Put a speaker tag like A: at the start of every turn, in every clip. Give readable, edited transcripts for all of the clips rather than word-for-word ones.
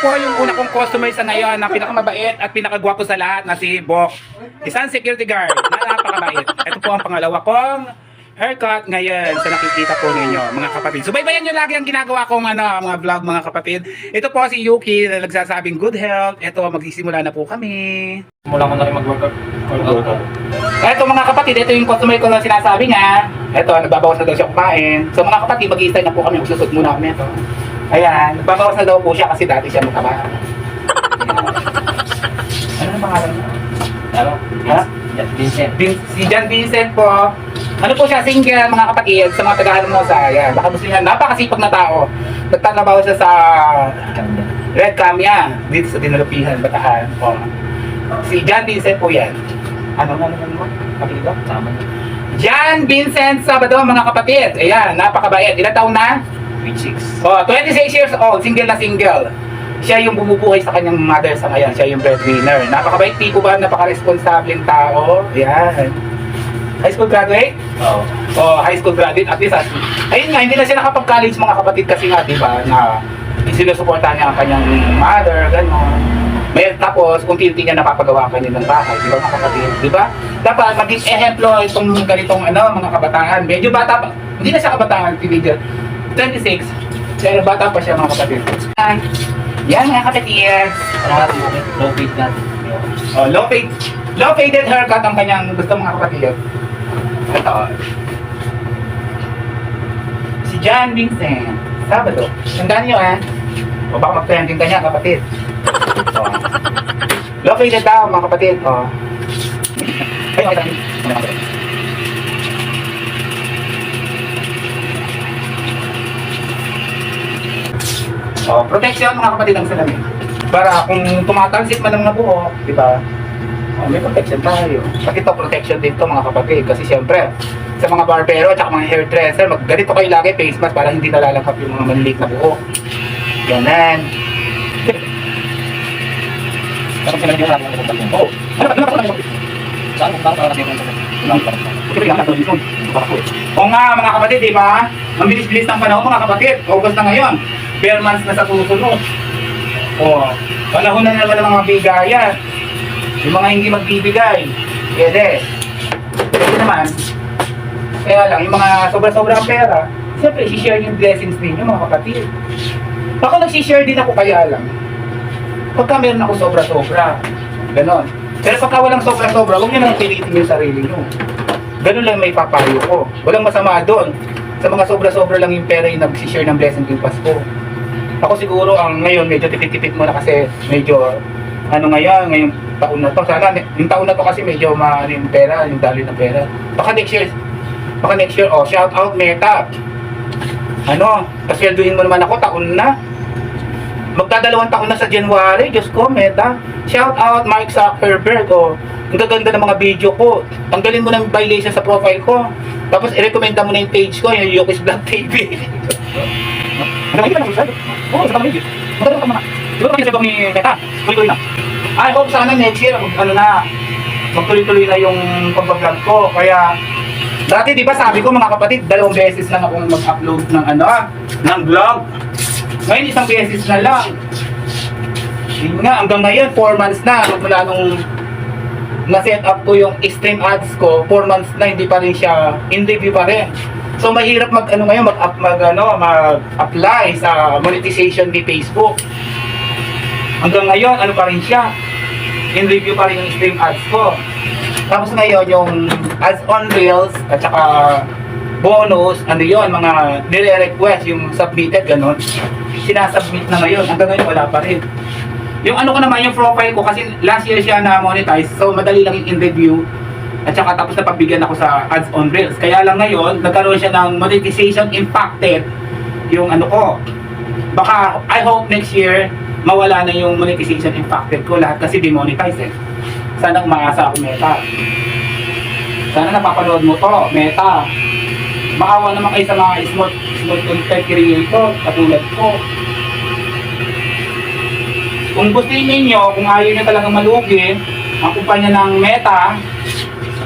A: po yung una kong customer sa ngayon na pinakamabait at pinakagwapo sa lahat na si Bok. Isang security guard na napakabait. Ito po ang pangalawa kong haircut ngayon sa nakikita po ninyo mga kapatid. Subaybayan nyo lagi ang ginagawa kong mga vlog mga kapatid. Ito po si Yuki na nagsasabing good health. Ito magsisimula na po kami.
B: Mula ko na rin mag-workout.
A: Ito mga kapatid, ito yung customer ko na sinasabi nga. Ito, nagbabawas na daw siya kumain. So mga kapatid, mag-i-start na po kami. Magsusot muna kami ito. Ayan, nagbabawas na daw po siya kasi dati siya mataba. Ano na pangalan niya?
B: Ano?
A: Ha?
B: Vincent.
A: Si John Vincent po. Ano po siya, single mga kapatid sa mga taga-Hermosa. Ayan, baka gusto niya, napakasipag na tao. Nagtatrabaho siya sa Red Camia, dito sa Dinalupihan, Bataan. O. Si John Vincent po yan. Ano mo? Kapito?
B: Tama.
A: John Vincent Sabado mga kapatid. Ayan, napakabait. Ilang taon na?
B: 26.
A: Oh, 26 years old, single na single. Siya yung bumubuhay sa kanyang mother sa ngayon. Siya yung breadwinner. Napakabait, tipo ba? Napaka-responsableng tao. Ayan. High school graduate?
B: Oo.
A: Oh, high school graduate. At least, ayun nga, hindi na siya nakapag-college mga kapatid kasi nga, di ba, na sinusuportahan niya ang kanyang mother, gano'n. May tapos, unti-unti niya napapagawa ka ng bahay, di ba mga kapatid? Di ba? Dapat maging ehemplo itong ganitong mga kabataan. Medyo bata pa, hindi na siya kabataan, teenager. 26, pero bata pa siya mga kapatid. Yan mga kapatid.
B: Ano natin mo? Low weight natin.
A: Oh, low faded haircut ang kanyang gusto mga kapatid. Ito. Si John Vincent Sabado. Tandaan nyo o baka mag-trending ka niya kapatid. Oh. Low faded daw mga kapatid. Oh. Ay, okay. Oh, protection mga kapatid ang salamin. Para kung tumatalsik man ng nabuo, di ba? Oh, may protection tayo. Pati ito, protection din to mga kapatid. Kasi siyempre, sa mga barbero at mga hairdresser, ganito kayo lagi face mask para hindi nalalangkap yung mga maliliit na buhok. Ganan.
B: Tapos sila yung natin ang
A: Oh, ano ba ito?
B: Saan mo para kasi yung
A: Oo nga mga kapatid, di ba? Ang bilis-bilis ng panahon mga kapatid. August na ngayon. Bare months na sa susunod. Oh, panahon na naman ng mga bigayan. Yung mga hindi magbibigay. Pwede. Pwede naman. Kaya lang, yung mga sobra-sobra pera, siyempre, share yung blessings ninyo mga kapatid. Ako nag-share din ako kaya lang. Pagka meron ako sobra-sobra, ganon. Pero pagka walang sobra-sobra, huwag nyo nang pilitin yung sarili nyo. Ganon lang may papayo ko. Walang masama doon. Sa mga sobra-sobra lang yung pera yung nag-share ng blessing yung Pasko. Ako siguro ang ngayon medyo tipid-tipid mo na kasi medyo ngayong taon na to. Sana yung taon na to kasi medyo yung pera, yung daloy ng pera. Baka next year, shout out Meta. Paswelduhin mo naman ako, taon na. Magdadalawang taon na sa January, Diyos ko, Meta. Shout out Mark Zuckerberg, ang gaganda ng mga video ko. Tanggalin mo ng violation sa profile ko. Tapos i-recommenda mo na yung page ko, yung Yuki's Vlog TV. Ano ba yung subscribe? Oo, sa kamay. Magdadalawang ka muna. Siguro kami sa ni Meta, tuloy-tuloy na. I hope sana next year, magtuloy-tuloy na yung pag-vlog ko. Kaya, dati di ba sabi ko mga kapatid, 2 beses lang akong mag-upload ng vlog. Ngayon isang beses na lang. Yun nga, hanggang ngayon 4 months na mula nung na-set up ko yung stream ads ko, 4 months na hindi pa rin siya in review pa rin. So mahirap mag-apply sa monetization ni Facebook. Hanggang ngayon pa rin siya. In review pa rin yung stream ads ko. Tapos ngayon yung ads on Reels at saka bonus, mga nire-request, yung submitted, gano'n. Sinasubmit na ngayon. Hanggang ngayon wala pa rin. Yung ko naman, yung profile ko, kasi last year siya na-monetize, so madali lang yung in-review. At saka tapos napagbigyan ako sa ads on Reels. Kaya lang ngayon, nagkaroon siya ng monetization impacted yung ko. Baka, I hope next year, mawala na yung monetization impacted ko. Lahat kasi demonetize Sana umaasa ako, Meta. Sana napapanood mo to, Meta. Maawa naman kayo sa mga small content creator, katulad ko. Kung gusto ninyo, kung ayaw nyo talagang malugi, ang kumpanya ng Meta,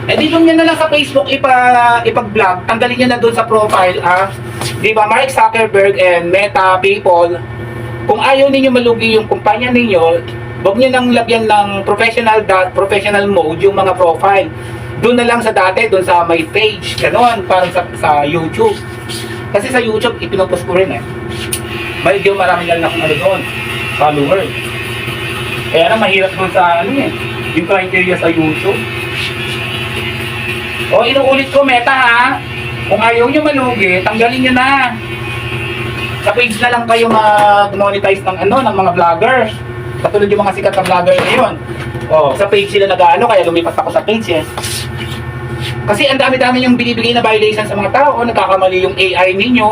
A: dito nyo na lang sa Facebook ipag-vlog, tanggalin nyo na doon sa profile, di ba, Mark Zuckerberg and Meta people, Kung ayaw ninyo malugi yung kumpanya ninyo, huwag nyo nang lagyan ng professional mode yung mga profile. Doon na lang sa dati, doon sa my page, gano'n, parang sa YouTube. Kasi sa YouTube, ipinopost ko rin eh. Medyo marami lang akong ano doon, follower. Kaya na mahirap doon sa ano eh, yung criteria sa YouTube. O inuulit ko, Meta ha, kung ayaw nyo malugi, tanggalin nyo na. Sa page na lang kayo mag-monetize ng ano, ng mga vlogger. Katulad yung mga sikat na vlogger ngayon. O, sa page sila nag-ano, kaya lumipat ako sa page eh. Kasi ang dami-dami yung binibigay na violation sa mga tao, nagkakamali yung AI ninyo.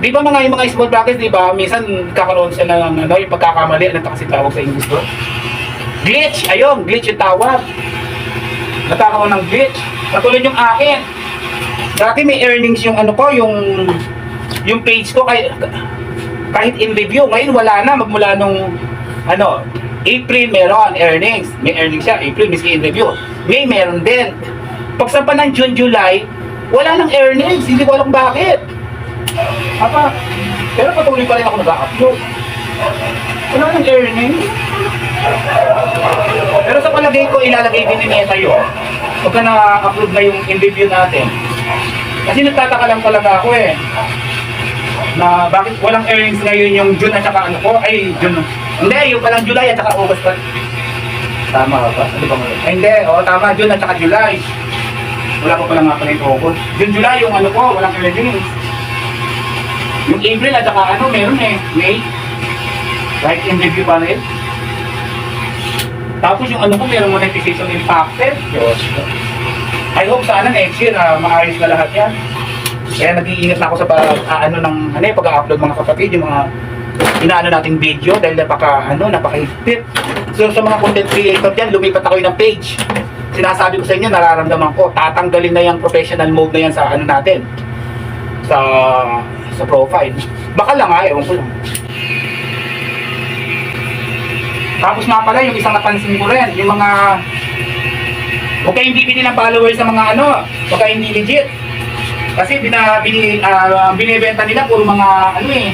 A: Di ba yung mga small vloggers, di ba, minsan kakaroon sila ng ano, yung pagkakamali, ano kasi tawag sa English ko? Glitch! Ayun, glitch yung tawag. Nagkakaroon ng glitch. Katulad yung akin. Dati may earnings yung ano ko, yung page ko kahit in review. Ngayon wala na, magmula nung ano, April meron earnings. May earnings siya, April miski in review. May meron din. Pagsampa ng June, July, wala nang earnings. Hindi ko alam bakit. Pero patuloy pa rin ako nag-upload. Wala nang earnings. Pero sa palagay ko, ilalagay din ni Meta yun. Pagka na-upload na yung in-review natin. Kasi nagtataka lang talaga ako eh. Na bakit walang earnings ngayon yung June at saka ano ko? Ay, June. Hindi, yung palang July at saka August pa. Tama ba? Ano ba mo? Ay, hindi. O, tama. June at saka July. Wala ko pala nga pala yung August. June, July, yung ano ko, walang earnings. Yung April at saka ano, meron eh. May. Right in review pa rin. Tapos yung ano ko, meron monetization impacted. I hope sana next year maayos na lahat yan. Kaya nag-iingat na ako sa pag-upload mga kapatid, yung mga inaano nating video dahil napaka-higpit. So sa mga content creator dyan, lumipat ako ng page. Sinasabi ko sa inyo, nararamdaman ko, tatanggalin na yung professional mode na yan sa ano natin. Sa profile. Baka lang ewan ko lang. Tapos nga pala, yung isang napansin ko rin, yung mga huwag kayong bibili ng followers sa mga ano, huwag kayong hindi legit. Kasi binibenta nila puro mga ano eh,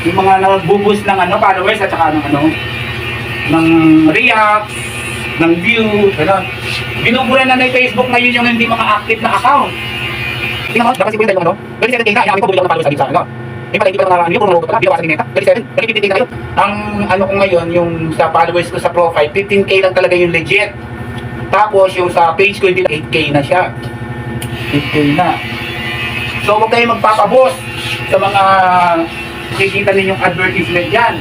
A: yung mga nagbuboost ng ano, followers at saka ng reacts, ng view, gano'n. Binubura na ng Facebook ngayon yung hindi mga-active na account. Tingnan mo, napansin ko yung ano, 27K na, inamin ko bumili ako ng followers sa ano. Hindi pala, hindi ko puro pala, hindi ako sa Gineta, 27, naging 15K na yun. Ang ano ko ngayon, yung sa followers ko sa profile, 15K lang talaga yung legit. Tapos yung sa page ko, hindi 8K na siya. 8K na. So huwag kayo magpapaboost sa mga kikita ninyong advertisement yan.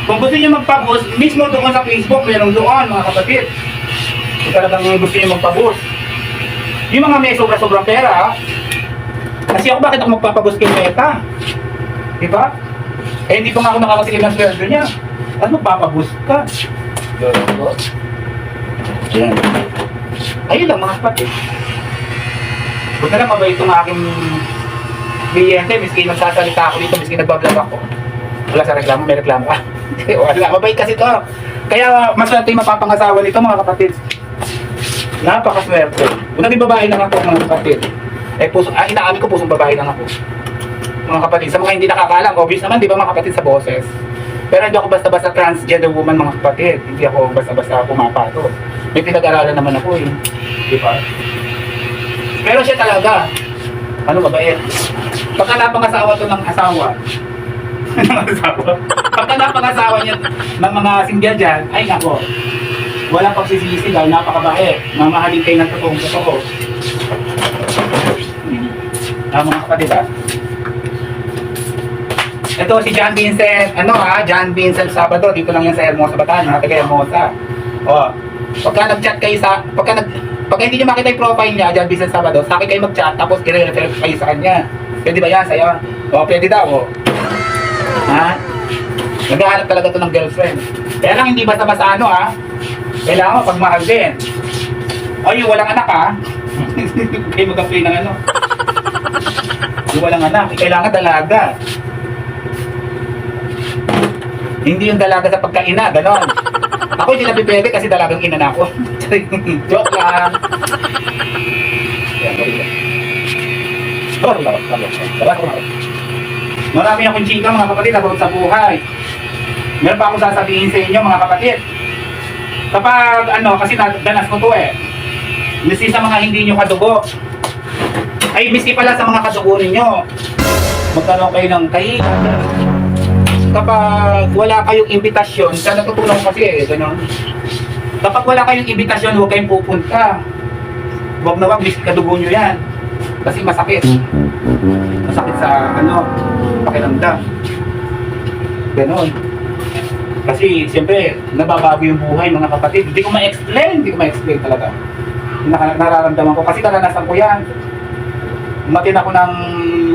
A: Kung gusto niyo magpaboost, mismo doon sa Facebook, meron doon mga kapatid. Kung talagang gusto niyo magpaboost. Yung mga may sobra-sobrang pera, kasi ako bakit ako magpapaboost kay Meta? Diba? Eh hindi pa nga ako nakakasilip ng sweldo niya. Ano magpapaboost ka? Yan. Ayun lang mga kapatid. Buti na mabait itong aking kliyente, miski nagsasalita ako dito, miski nagbablog ako. Wala sa reklamo, may reklamo ka. Wala, mabait kasi ito. Kaya maswerte yung mapapangasawa nito mga kapatid. Napakaswerte. Kung naging babae lang ako mga kapatid, inaamin ko pusong babae lang ako. Mga kapatid, sa mga hindi nakakalam, obvious naman, di ba mga kapatid sa boses? Pero hindi ako basta-basta transgender woman mga kapatid. Hindi ako basta-basta pumapato. May pinag-aralan naman ako eh. Di ba? Pero siya talaga, mabait. Pagka napangasawa to ng asawa, pagka napangasawa niya ng mga single dyan, ay nako, walang pagsisisi dahil napakabait. Mamahalin kayo ng totoong totoo. Mga kapatid Ito si John Vincent, John Vincent Sabado, dito lang yan sa Hermosa, Bataan, mga taga Hermosa. Pagka nag-chat kayo pagka hindi nyo makita yung profile niya, John Vincent Sabado, sa akin kayo mag-chat, tapos i-refer kayo sa kanya. Pwede ba yan sa'yo? Pwede daw, Naghahanap talaga to ng girlfriend. Kaya lang hindi basta-basta kailangan mo pagmahal din. Yung walang anak kayo mag-apply ng yung walang anak, kailangan dalaga. Hindi yung dalaga sa pagkaina, ganon. Ako hindi napipwede kasi dalagang ina na ako. Joke lang. Marami akong chika mga kapatid about sa buhay. Meron pa akong sasabihin sa inyo mga kapatid. Kapag kasi danas ko to miski sa mga hindi nyo kadugo, ay miski pala sa mga kadugo ninyo, magkaroon kayo ng kahilan. Kapag wala kayong imbitasyon, sa natutunan ko kasi gano'n. Kapag wala kayong imbitasyon, huwag kayong pupunta. Huwag na wag, miski kadugo nyo yan. Kasi masakit. Masakit sa pakiramdam. Ganon. Kasi siyempre, nababago yung buhay mga kapatid. Hindi ko ma-explain talaga. Nararamdaman ko. Kasi karanasan ko yan. Umatin ako ng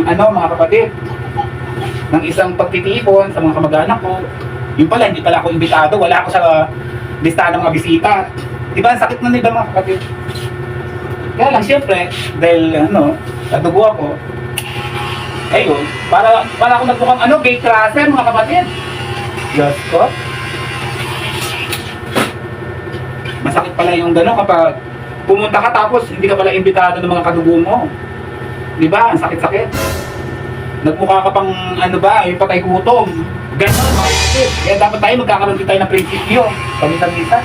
A: mga kapatid, ng isang pagtitipon sa mga kamag-anak ko. Yung pala, hindi pala ako imbitado. Wala ako sa listahan ng mga bisita. Diba, ang sakit na nila mga kapatid. Kaya lang, siyempre, dahil nadugo ako, ayun, para ako nagmukhang gay crusher mga kapatid. Diyos ko. Masakit pala yung gano'n kapag pumunta ka tapos hindi ka pala imbitado ng mga kadugo mo. Diba? Ang sakit-sakit. Nagmukha ka pang yung patay gutom. Gano'n mga kapatid. Kaya dapat tayo magkakaroon din tayo ng prinsipyo. Paminsan-minsan.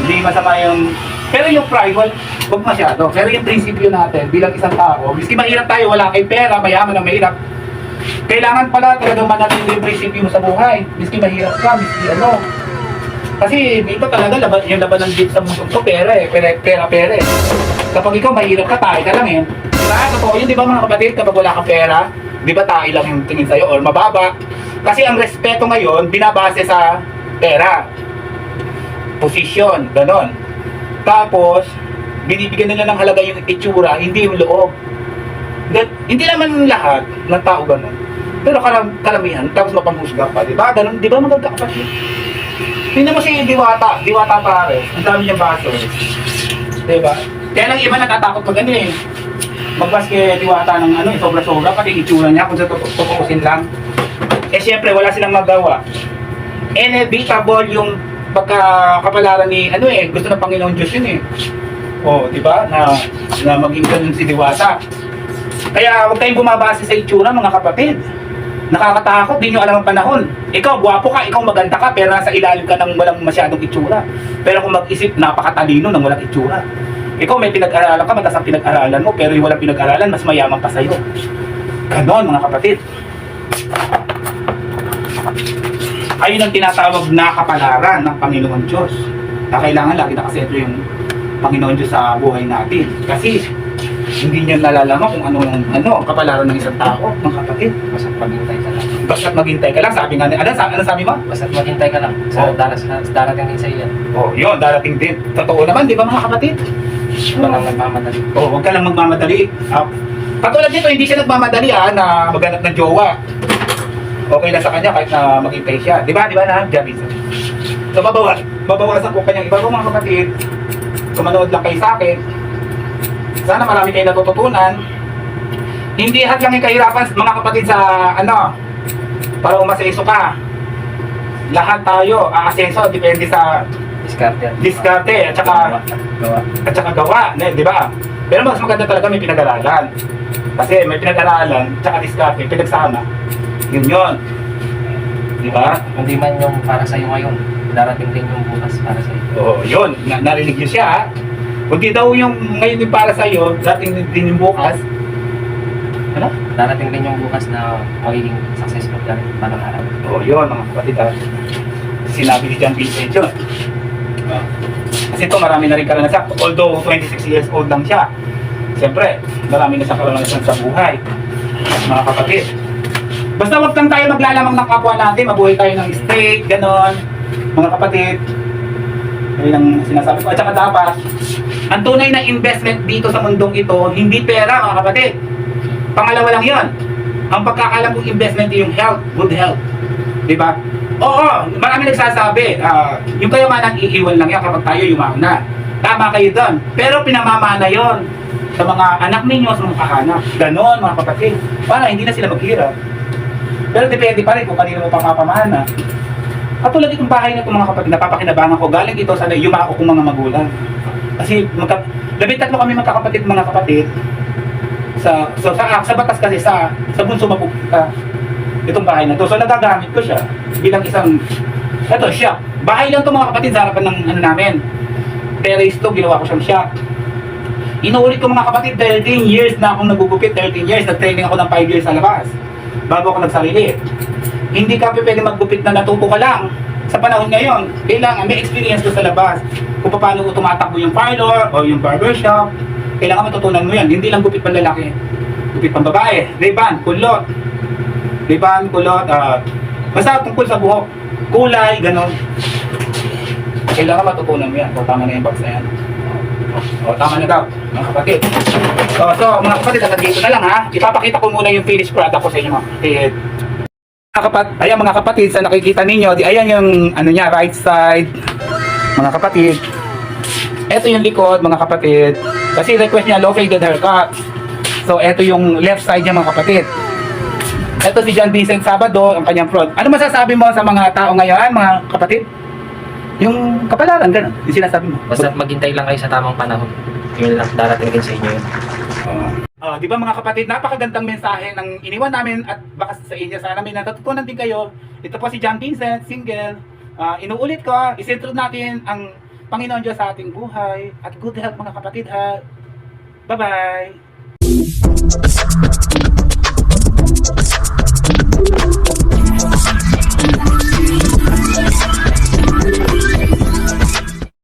A: Hindi masama yung... Pero yung pride, huwag masyado. Pero yung prinsipyo natin bilang isang tao, miski mahirap tayo, wala kay pera, mayaman na mahirap, kailangan pala talagang manatili yung prinsipyo mo sa buhay. Miski mahirap ka, miski Kasi dito talaga yung laban ng jeep sa mundo ko, pera eh. Kapag ikaw mahirap ka, tayo ka lang eh. Diba? Totoo yun, di ba mga kapatid, kapag wala kang pera, di ba tayo lang yung tingin sa'yo or mababa? Kasi ang respeto ngayon, binabase sa pera. Posisyon, ganon. Tapos, binibigyan nila ng halaga yung itsura, hindi yung loob. Hindi naman lahat ng tao ganun. Pero karamihan, tapos mapanghusga pa, di ba? Ganun, di ba magkakapatid? Tingnan mo si Diwata pare, ang dami niyang baso. Di ba? Kaya lang iba natatakot magbas kay Diwata ng sobra-sobra, pati yung itsura niya, kung sa tutukusin lang. Eh syempre, wala silang magawa. Inevitable yung pagkakapalaran ni gusto ng Panginoon Diyos yun di ba? Na maging ganun si Diwata. Kaya huwag tayong bumabase sa itsura mga kapatid. Nakakatakot, di nyo alam ang panahon. Ikaw, gwapo ka, ikaw maganda ka, pero nasa ilalim ka ng walang masyadong itsura. Pero kung mag-isip, napakatalino ng walang itsura. Ikaw may pinag-aralan ka, mataas ang pinag-aralan mo, pero yung walang pinag-aralan, mas mayaman pa sa'yo. Ganon mga kapatid. Ayun ang tinatawag na kapalaran ng Panginoon Diyos. Na kailangan lagi nakasentro yung Panginoon Diyos sa buhay natin. Kasi hindi nyo nalalaman kung ano kapalaran ng isang tao, mga kapatid.
B: Basta't maghintay ka lang.
A: Basta't maghintay ka lang. Sabi nga, ano sabi mo?
B: Basta't maghintay ka lang. Darating din sa iyo.
A: Yun, darating din. Totoo naman, di ba mga kapatid?
B: Huwag ka lang magmamadali.
A: Huwag ka lang magmamadali. Katulad dito, hindi siya nagmamadali na maghanap ng jowa. Okay lang sa kanya kahit na maghintay siya. Di ba na? Javis. So, babawasan ko kanyang iba mga kapatid. Kumanood lang kayo sa akin. Sana marami kayo natututunan. Hindi lahat lang yung kahirapan mga kapatid sa para umasenso ka. Lahat tayo aasenso, depende sa diskarte at saka gawa, di ba? Pero mas maganda talaga may pinag-aralan. Kasi may pinag-aralan, tsaka diskarte, pinagsama. Yun. Di ba?
B: Hindi man yung para sa'yo ngayon, darating din yung bukas para sa'yo.
A: Yun. Narinig niyo siya. Kundi daw yung ngayon yung para sa'yo, darating din yung bukas. Ano?
B: Darating din yung bukas na magiging successful ka rin para araw.
A: Yun mga kapatid. Sinabi ni John Vincent yun. Kasi ito marami na rin karanasan. Although 26 years old lang siya. Siyempre, marami na siyang karanasan sa buhay. Mga kapatid. Basta wag lang tayo maglalamang ng kapwa natin. Mabuhay tayo ng straight, ganon. Mga kapatid. Ayun ang sinasabi ko. At saka dapat, ang tunay na investment dito sa mundong ito, hindi pera mga kapatid. Pangalawa lang yon. Ang pagkakalam kong investment yung health, good health. Diba? Oo, marami nagsasabi, yung kayamanan iiwan lang yan kapag tayo yumaon na. Tama kayo doon. Pero pinamamana yon sa mga anak ninyo, sa mga anak. Ganon mga kapatid. Para hindi na sila maghirap. Pero depende pa rin kung kanino mo pamapamana. Katulad itong bahay na itong mga kapatid, napapakinabangan ko, galing ito sa yumao kong mga magulang. Kasi 13 kami magkakapatid mga kapatid. Sa batas kasi sa bunso mapupunta. Itong bahay na to. So nagagamit ko siya bilang isang, eto, shop. Bahay lang to mga kapatid sa harapan ng ano namin. Terrace to, ginawa ko siyang shop. Inuulit ko mga kapatid, 13 years na akong nagugupit, 13 years. Nag-training ako ng 5 years sa labas. Bago ako nagsarili. Hindi ka pwede maggupit na natuto ka lang. Sa panahon ngayon, kailangan may experience ko sa labas. Kung paano ko tumatakbo yung parlor o yung barbershop. Kailangan matutunan mo yan. Hindi lang gupit pang lalaki. Gupit pang babae. Riban, kulot. Riban, kulot. Basta tungkol sa buhok. Kulay, ganon. Kailangan matutunan mo yan. O, tama na yung box na yan. O, tama na daw, mga kapatid. So mga kapatid, hanggang dito na lang ha. Ipapakita ko muna yung finished product ko sa inyo mga kapatid. Ayan mga kapatid, sa nakikita ninyo, ayan yung ano niya, right side. Mga kapatid. Ito yung likod mga kapatid. Kasi request niya low faded haircut. So ito yung left side niya mga kapatid. Ito si John Vincent Sabado, ang kanyang front. Ano masasabi mo sa mga tao ngayon mga kapatid? Yung kapalaran, gano'n, yung sinasabi mo.
B: Basta maghintay lang kayo sa tamang panahon. Yun lang, darating din sa inyo yun.
A: Di ba mga kapatid, napakagandang mensahe ng iniwan namin at baka sa inyo. Sana may natutunan din kayo. Ito po si John Vincent, single. Inuulit ko, isentro natin ang Panginoon Diyos sa ating buhay. At good health mga kapatid ha. Bye-bye!